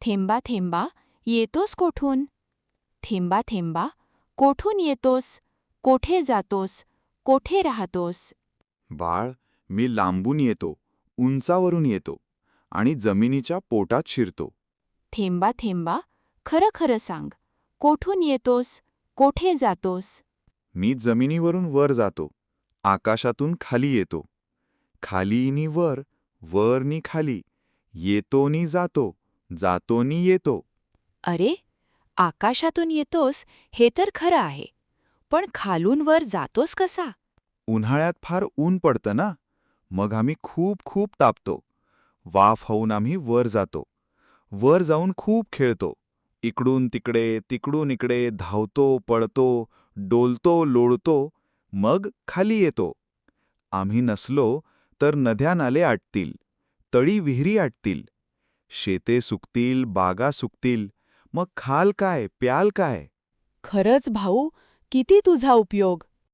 थेंबा थेंबा येतोस कोठून? थेंबा थेंबा कोठून येतोस? कोठे जातोस? कोठे राहतोस? बाळ, मी लांबून येतो, उंचावरून येतो आणि जमिनीच्या पोटात शिरतो. थेंबा थेंबा खरं खरं सांग, कोठून येतोस? कोठे जातोस? मी जमिनीवरून वर जातो, आकाशातून खाली येतो. खाली नी वर, वर नी खाली, येतो नी जातो, जातो नी येतो. अरे, आकाशातून येतोस हे तर खरं आहे, पण खालून वर जातोस कसा? उन्हाळ्यात फार ऊन पडतं ना, मग आम्ही खूप खूप तापतो. वाफ होऊन आम्ही वर जातो. वर जाऊन खूप खेळतो. इकडून तिकडे, तिकडून इकडे धावतो, पळतो, डोलतो, लोळतो, मग खाली येतो. आम्ही नसलो तर नद्या नाले आटतील, तळी विहिरी आटतील, शेते सुकतील, बागा सुकतील, मग खाल काय, प्याल काय? खरंच भाऊ, किती तुझा उपयोग.